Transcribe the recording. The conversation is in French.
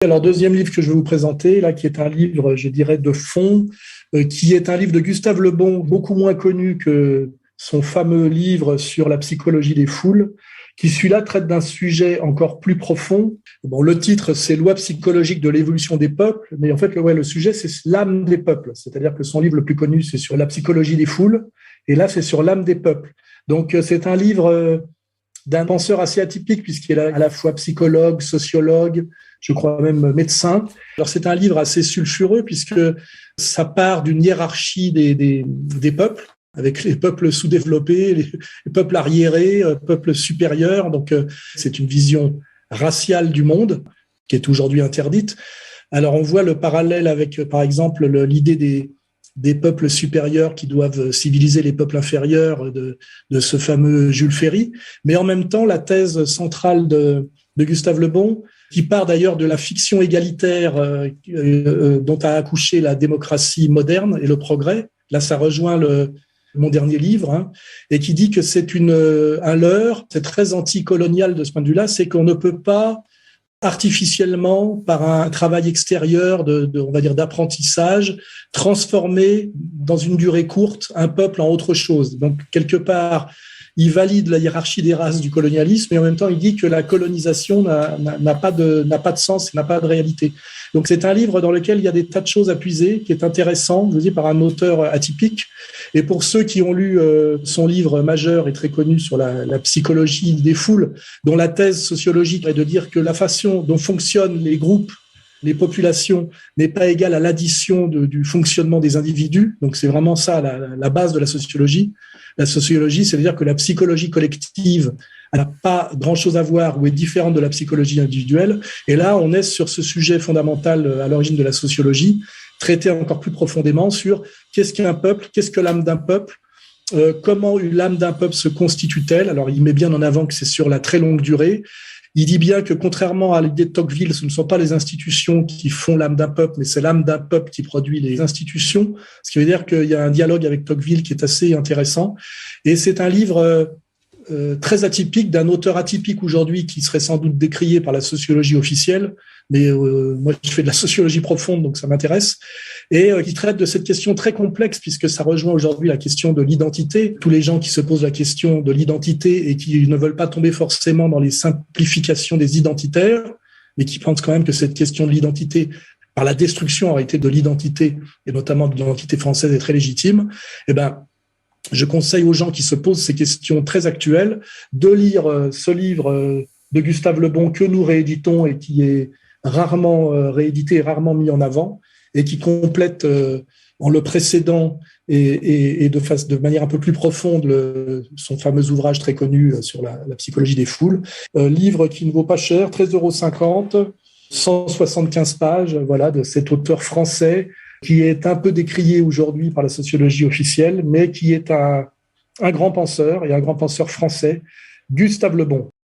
Alors, deuxième livre que je vais vous présenter, là, qui est un livre, je dirais, de fond, qui est un livre de Gustave Le Bon, beaucoup moins connu que son fameux livre sur la psychologie des foules, qui celui-là traite d'un sujet encore plus profond. Bon, le titre, c'est Loi psychologique de l'évolution des peuples, mais en fait, le sujet, c'est l'âme des peuples. C'est-à-dire que son livre le plus connu, c'est sur la psychologie des foules, et là, c'est sur l'âme des peuples. Donc, c'est un livre d'un penseur assez atypique, puisqu'il est à la fois psychologue, sociologue, je crois même médecin. Alors, c'est un livre assez sulfureux, puisque ça part d'une hiérarchie des peuples, avec les peuples sous-développés, les peuples arriérés, peuples supérieurs. Donc, c'est une vision raciale du monde qui est aujourd'hui interdite. Alors, on voit le parallèle avec, par exemple, l'idée des peuples supérieurs qui doivent civiliser les peuples inférieurs de ce fameux Jules Ferry. Mais en même temps, la thèse centrale de Gustave Le Bon, qui part d'ailleurs de la fiction égalitaire dont a accouché la démocratie moderne et le progrès. Là, ça rejoint mon dernier livre, et qui dit que c'est un leurre, c'est très anticolonial de ce point de vue-là, c'est qu'on ne peut pas artificiellement, par un travail extérieur on va dire d'apprentissage, transformer dans une durée courte un peuple en autre chose. Donc, quelque part, il valide la hiérarchie des races du colonialisme, et en même temps, il dit que la colonisation n'a pas de sens, n'a pas de réalité. Donc, c'est un livre dans lequel il y a des tas de choses à puiser, qui est intéressant, je vous dis, par un auteur atypique. Et pour ceux qui ont lu son livre majeur et très connu sur la psychologie des foules, dont la thèse sociologique est de dire que la façon dont fonctionnent les groupes, les populations, n'est pas égale à l'addition du fonctionnement des individus. Donc, c'est vraiment ça la base de la sociologie. La sociologie, c'est-à-dire que la psychologie collective n'a pas grand-chose à voir ou est différente de la psychologie individuelle. Et là, on est sur ce sujet fondamental à l'origine de la sociologie, traité encore plus profondément sur qu'est-ce qu'un peuple, qu'est-ce que l'âme d'un peuple, comment l'âme d'un peuple se constitue-t-elle. Alors, il met bien en avant que c'est sur la très longue durée. Il dit bien que, contrairement à l'idée de Tocqueville, ce ne sont pas les institutions qui font l'âme d'un peuple, mais c'est l'âme d'un peuple qui produit les institutions. Ce qui veut dire qu'il y a un dialogue avec Tocqueville qui est assez intéressant. Et c'est un livre très atypique, d'un auteur atypique aujourd'hui qui serait sans doute décrié par la sociologie officielle. Mais moi, je fais de la sociologie profonde, donc ça m'intéresse. Et qui traite de cette question très complexe, puisque ça rejoint aujourd'hui la question de l'identité. Tous les gens qui se posent la question de l'identité et qui ne veulent pas tomber forcément dans les simplifications des identitaires, mais qui pensent quand même que cette question de l'identité, par la destruction en réalité de l'identité, et notamment de l'identité française, est très légitime, eh ben, je conseille aux gens qui se posent ces questions très actuelles de lire ce livre de Gustave Le Bon que nous rééditons et qui est rarement réédité et rarement mis en avant, et qui complète en le précédant et de manière un peu plus profonde son fameux ouvrage très connu sur la psychologie des foules. Livre qui ne vaut pas cher, 13,50 €, 175 pages, voilà, de cet auteur français qui est un peu décrié aujourd'hui par la sociologie officielle, mais qui est un grand penseur, et un grand penseur français, Gustave Le Bon.